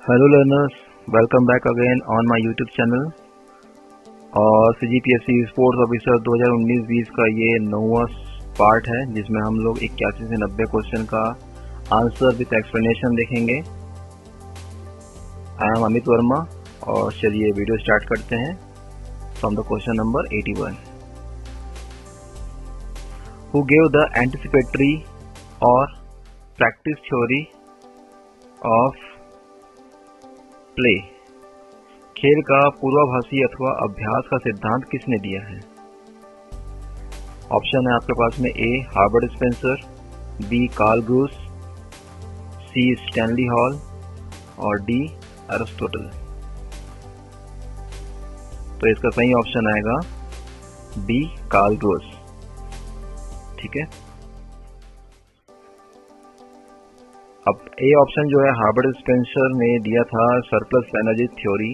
Hello learners, welcome back again on my YouTube channel. और CGPSC sports officer 2019-20 का ये 9वां part है जिसमें हम लोग 81 से 90 क्वेश्चन का आंसर विथ एक्सप्लेनेशन देखेंगे। आई एम अमित वर्मा और चलिए वीडियो स्टार्ट करते हैं from the question number 81। Who gave the anticipatory और प्रैक्टिस थ्योरी ऑफ प्ले? खेल का पूर्वाभासी अथवा अभ्यास का सिद्धांत किसने दिया है? ऑप्शन है आपके पास में A Herbert Spencer, B Karl Groos, C Stanley Hall और डी एरिस्टोटल। तो इसका सही ऑप्शन आएगा बी कार्ल ग्रूस। ठीक है, अब ए ऑप्शन जो है हार्बर्ट स्पेंसर ने दिया था सरप्लस एनर्जी थ्योरी,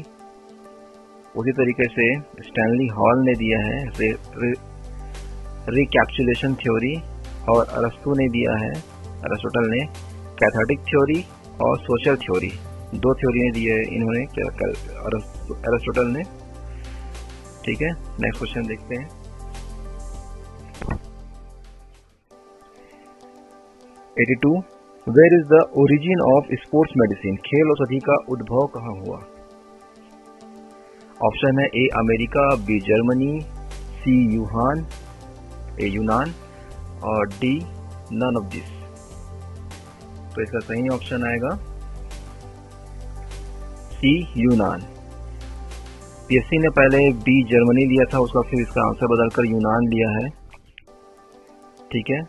उसी तरीके से स्टैनली हॉल ने दिया है रिकैप्सुलेशन थ्योरी और अरस्तु ने दिया है, एरिस्टोटल ने कैथार्टिक थ्योरी और सोशल थ्योरी। दो थ्योरी ने दी है इन्होंने एरिस्टोटल ने। ठीक है, नेक्स्ट क्वेश्चन देखते हैं। 82 where is the origin of sports medicine? खेल औषधि का उद्भव कहाँ हुआ? ऑप्शन है A America, B Germany, C यूनान और डी नन ऑफ दिस। तो इसका सही ऑप्शन आएगा सी यूनान। पीएससी ने पहले बी जर्मनी लिया था, उसका फिर इसका आंसर बदलकर यूनान लिया है। ठीक है,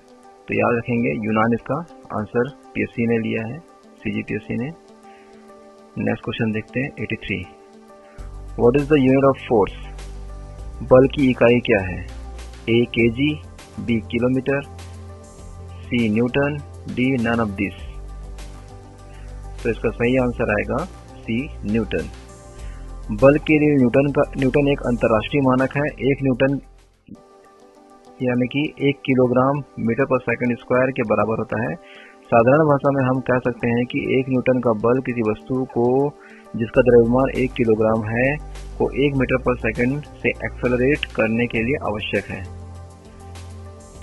तो याद रखेंगे यूनान इसका आंसर पीएससी ने लिया है, CGPSC ने। नेक्स्ट क्वेश्चन देखते हैं 83। What is the unit of force? बल की इकाई क्या है? A KG, B kilometre, C newton, D none of this. तो इसका सही आंसर आएगा सी न्यूटन। बल के लिए न्यूटन एक अंतर्राष्ट्रीय मानक है। 1 न्यूटन यानी कि 1 किलोग्राम मीटर पर सेकंड स्क्वायर के बराबर होता है। साधारण भाषा में हम कह सकते हैं कि 1 न्यूटन का बल किसी वस्तु को जिसका द्रव्यमान 1 किलोग्राम है को 1 मीटर पर सेकंड से एक्सेलरेट करने के लिए आवश्यक है।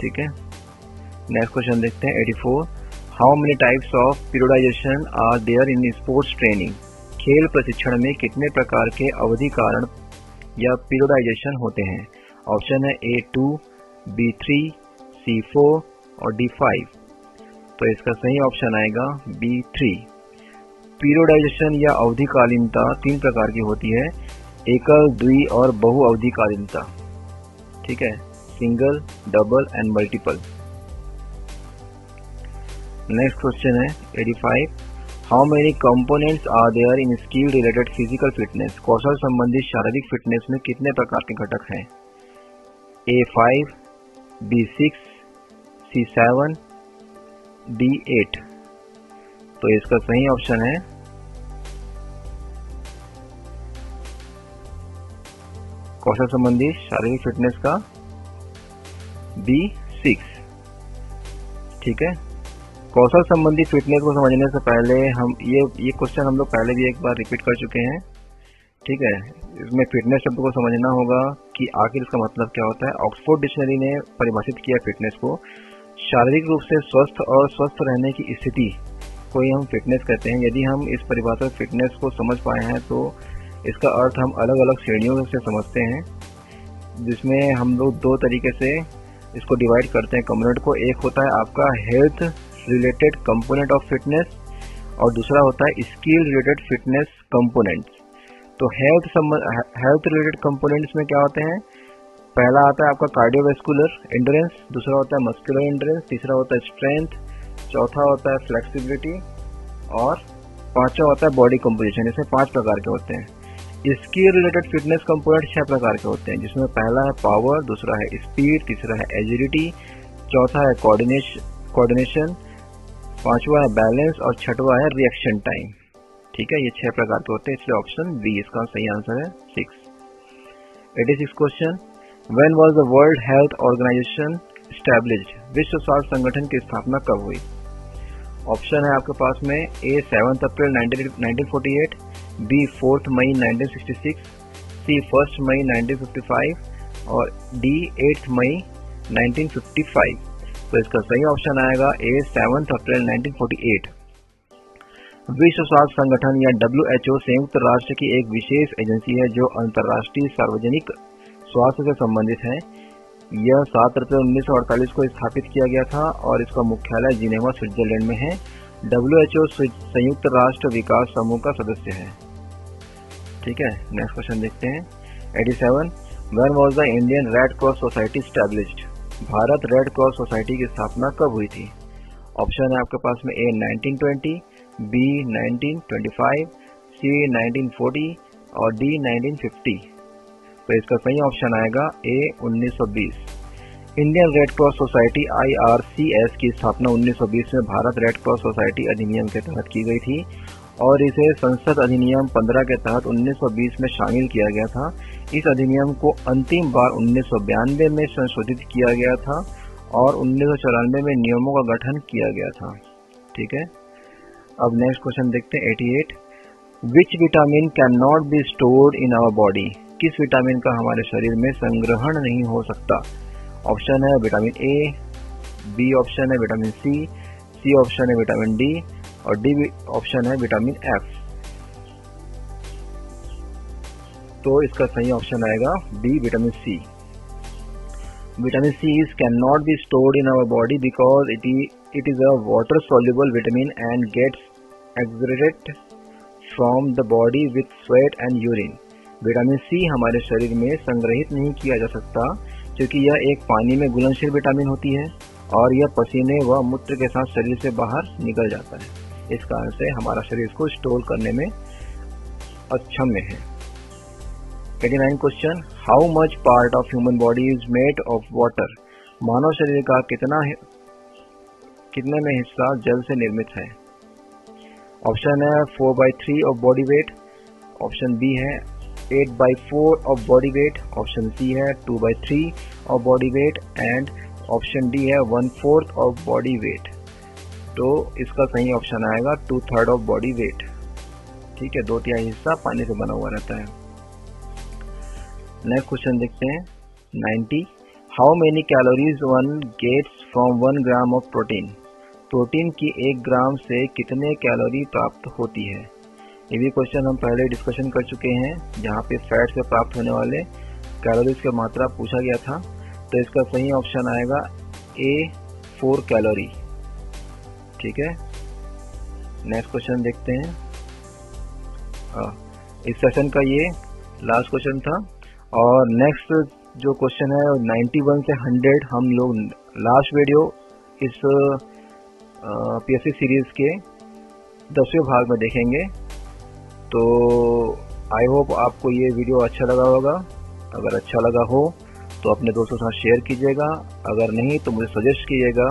ठीक है, नेक्स्ट क्वेश्चन देखते हैं 84। How many types of periodization are there in sports training? खेल प्रशिक्षण में कितने प्रकार के अवधि कारण या पीरियडाइजेशन होते हैं? ऑप्शन है A2, B3, C4 और D5। तो इसका सही ऑप्शन आएगा B3। पीरियडाइजेशन या अवधिकालीनता 3 प्रकार की होती है, एकल, द्वि और बहु अवधिकालीनता। ठीक है, single, double and multiple. Next question है 85। How many components are there in skill related physical fitness? कौशल संबंधी शारीरिक फिटनेस में कितने प्रकार के घटक हैं? A5, B6, C7, D8। तो इसका सही ऑप्शन है कौशल संबंधी शारीरिक फिटनेस का B6। ठीक है, कौशल संबंधी फिटनेस को समझने से पहले हम ये क्वेश्चन हम लोग पहले भी एक बार रिपीट कर चुके हैं। ठीक है, इसमें फिटनेस शब्द को समझना होगा कि आखिर इसका मतलब क्या होता है। ऑक्सफोर्ड डिक्शनरी ने परिभाषित किया फिटनेस को, शारीरिक रूप से स्वस्थ और स्वस्थ रहने की स्थिति को ही हम फिटनेस कहते हैं। यदि हम इस परिभाषा फिटनेस को समझ पाए हैं तो इसका अर्थ हम अलग अलग श्रेणियों से समझते हैं, जिसमें हम लोग 2 तरीके से इसको डिवाइड करते हैं कंपोनेंट को। एक होता है आपका health related component of fitness और दूसरा होता है स्किल रिलेटेड फिटनेस कंपोनेंट्स। तो हेल्थ रिलेटेड कंपोनेंट्स में क्या होते हैं? पहला आता है आपका कार्डियोवैस्कुलर एंड्योरेंस, दूसरा होता है मस्कुलर एंड्योरेंस, तीसरा होता है स्ट्रेंथ, चौथा होता है फ्लेक्सिबिलिटी और पांचवा होता है बॉडी कंपोजिशन। इसमें 5 प्रकार के होते हैं। स्किल रिलेटेड फिटनेस कंपोनेंट 6 प्रकार के होते हैं, जिसमें पहला है पावर, दूसरा है स्पीड, तीसरा है एजिलिटी, चौथा है कोऑर्डिनेशन, पांचवा है बैलेंस और छठवा है रिएक्शन टाइम। ठीक है, ये 6 प्रकार के होते हैं, इसलिए ऑप्शन बी इसका सही आंसर है 6। 86 question. When was the World Health Organization established? विश्व स्वास्थ्य संगठन की स्थापना कब हुई? ऑप्शन है आपके पास में ए 7 अप्रैल 1948, बी 4 मई 1966, सी 1 मई 1955 और डी 8 मई 1955। तो इसका सही ऑप्शन आएगा ए 7 अप्रैल 1948। विश्व स्वास्थ्य संगठन या WHO संयुक्त राष्ट्र की एक विशेष एजेंसी है जो अंतर्राष्ट्रीय सार्वजनिक स्वास्थ्य से संबंधित है। यह 7 अप्रैल 1948 को स्थापित किया गया था और इसका मुख्यालय जिनेवा स्विट्जरलैंड में है। WHO संयुक्त राष्ट्र विकास समूह का सदस्य है। ठीक है, नेक्स्ट क्वेश्चन देखते हैं। 87 when was the Indian red cross society established? Bharat red cross society की स्थापना कब हुई थी? ऑप्शन है आपके पास में ए 1920, बी 1925, सी 1940 और डी 1950। तो इसका सही ऑप्शन आएगा ए 1920। Indian red cross society IRCS की स्थापना 1920 में भारत रेड क्रॉस सोसाइटी अधिनियम के तहत की गई थी और इसे संसद अधिनियम 15 के तहत 1920 में शामिल किया गया था। इस अधिनियम को अंतिम बार 1992 में संशोधित किया गया था और 1994 में नियमों का गठन किया गया था। ठीक है, अब नेक्स्ट क्वेश्चन देखते हैं। 88 which vitamin can not be stored in our body? किस विटामिन का हमारे शरीर में संग्रहण नहीं हो सकता? ऑप्शन है विटामिन ए, बी ऑप्शन है विटामिन सी ऑप्शन है विटामिन डी और डी ऑप्शन है विटामिन एफ। तो इसका सही ऑप्शन आएगा B vitamin C. Vitamin C cannot be stored in our body because it is a water soluble vitamin and gets excreted from the body with sweat and urine. Vitamin C हमारे शरीर में संग्रहित नहीं किया जा सकता क्योंकि यह एक पानी में घुलनशील विटामिन होती है और यह पसीने व मूत्र के साथ शरीर से बाहर निकल जाता है। इस कारण से हमारा शरीर इसको स्टोर करने में अक्षम है। 89 question how much part of human body is made of water? मानव शरीर का कितने में हिस्सा जल से निर्मित है? ऑप्शन है 4/3 of body weight, option B है 8/4 of body weight, option C है 2/3 of body weight and option D है 1/4 ऑफ बॉडी वेट। तो इसका सही ऑप्शन आएगा 2/3 ऑफ बॉडी वेट। ठीक है, 2/3 हिस्सा पानी से बना हुआ रहता है। नेक्स्ट क्वेश्चन देखते हैं। 90 how many calories one gets from 1 gram of protein? Protein की 1 ग्राम से कितने कैलोरी प्राप्त होती है? ये भी क्वेश्चन हम पहले डिस्कशन कर चुके हैं जहाँ पे फैट से प्राप्त होने वाले कैलोरीज की मात्रा पूछा गया था। तो इसका सही ऑप्शन आएगा ए 4 कैलोरी। ठीक है, नेक्स्ट क्वेश्चन देखते हैं। इस सेशन का ये लास्ट क्वेश्चन था और नेक्स्ट जो क्वेश्चन है 91 से 100 हम लोग लास्ट वीडियो इस PSC सीरीज के 10वें भाग में देखेंगे। तो आई होप आपको ये वीडियो अच्छा लगा होगा। अगर अच्छा लगा हो तो अपने दोस्तों के साथ शेयर कीजिएगा, अगर नहीं तो मुझे सजेस्ट कीजिएगा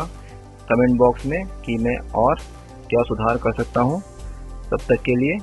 कमेंट बॉक्स में कि मैं और क्या सुधार कर सकता हूँ। तब तक के लिए